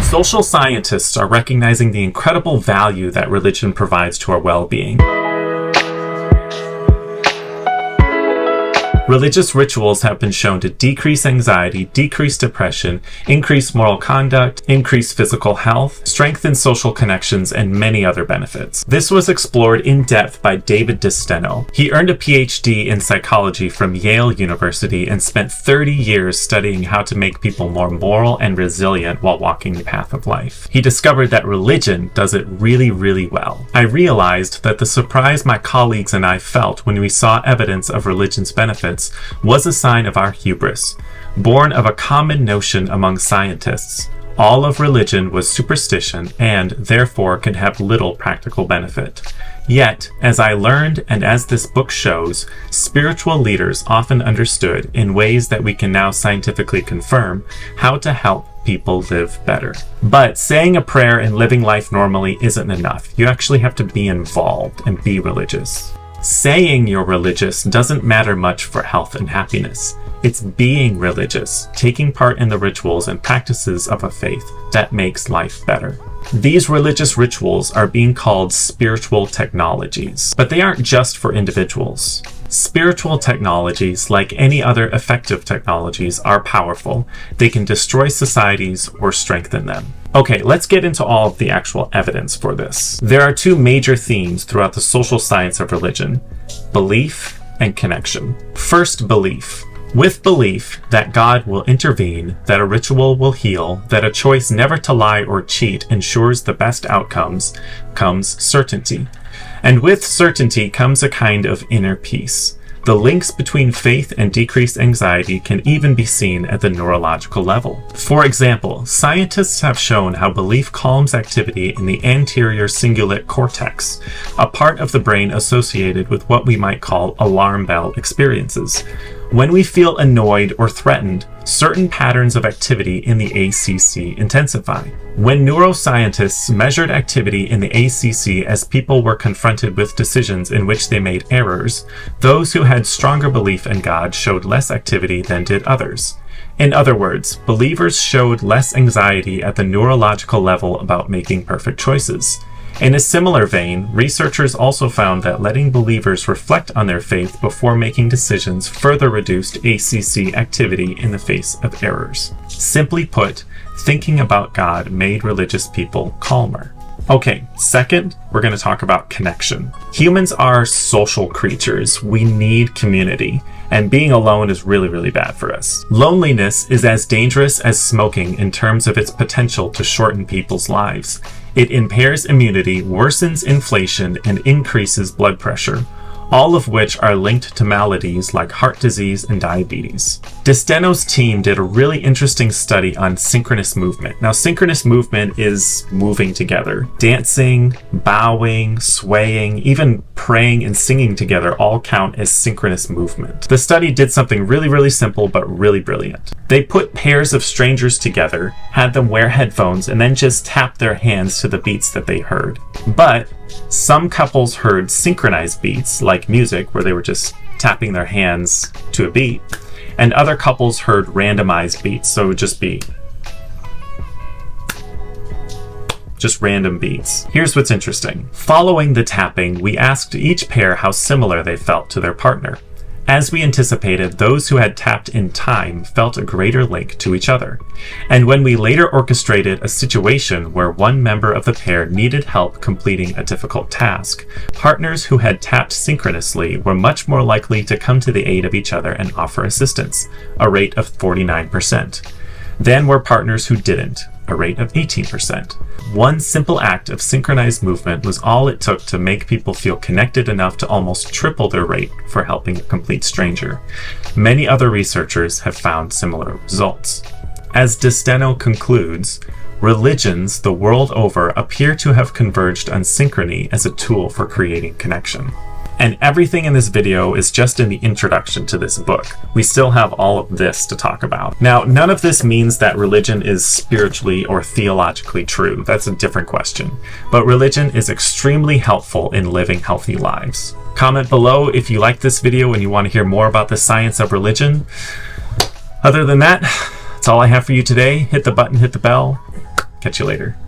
Social scientists are recognizing the incredible value that religion provides to our well-being. Religious rituals have been shown to decrease anxiety, decrease depression, increase moral conduct, increase physical health, strengthen social connections, and many other benefits. This was explored in depth by David DeSteno. He earned a PhD in psychology from Yale University and spent 30 years studying how to make people more moral and resilient while walking the path of life. He discovered that religion does it really, really well. I realized that the surprise my colleagues and I felt when we saw evidence of religion's benefits was a sign of our hubris, born of a common notion among scientists. All of religion was superstition and, therefore, could have little practical benefit. Yet, as I learned and as this book shows, spiritual leaders often understood, in ways that we can now scientifically confirm, how to help people live better. But saying a prayer and living life normally isn't enough. You actually have to be involved and be religious. Saying you're religious doesn't matter much for health and happiness. It's being religious, taking part in the rituals and practices of a faith that makes life better. These religious rituals are being called spiritual technologies, but they aren't just for individuals. Spiritual technologies, like any other effective technologies, are powerful. They can destroy societies or strengthen them. Okay, let's get into all of the actual evidence for this. There are two major themes throughout the social science of religion: belief and connection. First, belief. With belief that God will intervene, that a ritual will heal, that a choice never to lie or cheat ensures the best outcomes, comes certainty. And with certainty comes a kind of inner peace. The links between faith and decreased anxiety can even be seen at the neurological level. For example, scientists have shown how belief calms activity in the anterior cingulate cortex, a part of the brain associated with what we might call alarm bell experiences. When we feel annoyed or threatened, certain patterns of activity in the ACC intensify. When neuroscientists measured activity in the ACC as people were confronted with decisions in which they made errors, those who had stronger belief in God showed less activity than did others. In other words, believers showed less anxiety at the neurological level about making perfect choices. In a similar vein, researchers also found that letting believers reflect on their faith before making decisions further reduced ACC activity in the face of errors. Simply put, thinking about God made religious people calmer. Okay, second, we're going to talk about connection. Humans are social creatures. We need community, and being alone is really, really bad for us. Loneliness is as dangerous as smoking in terms of its potential to shorten people's lives. It impairs immunity, worsens inflation, and increases blood pressure, all of which are linked to maladies like heart disease and diabetes. DeSteno's team did a really interesting study on synchronous movement. Now, synchronous movement is moving together. Dancing, bowing, swaying, even praying and singing together all count as synchronous movement. The study did something really, really simple but really brilliant. They put pairs of strangers together, had them wear headphones, and then just tap their hands to the beats that they heard. But some couples heard synchronized beats, like music, where they were just tapping their hands to a beat, and other couples heard randomized beats, so it would just be just random beats. Here's what's interesting. Following the tapping, we asked each pair how similar they felt to their partner. As we anticipated, those who had tapped in time felt a greater link to each other. And when we later orchestrated a situation where one member of the pair needed help completing a difficult task, partners who had tapped synchronously were much more likely to come to the aid of each other and offer assistance, a rate of 49%, than were partners who didn't, a rate of 18%. One simple act of synchronized movement was all it took to make people feel connected enough to almost triple their rate for helping a complete stranger. Many other researchers have found similar results. As DeSteno concludes, religions the world over appear to have converged on synchrony as a tool for creating connection. And everything in this video is just in the introduction to this book. We still have all of this to talk about. Now, none of this means that religion is spiritually or theologically true. That's a different question. But religion is extremely helpful in living healthy lives. Comment below if you like this video and you want to hear more about the science of religion. Other than that, that's all I have for you today. Hit the button, hit the bell. Catch you later.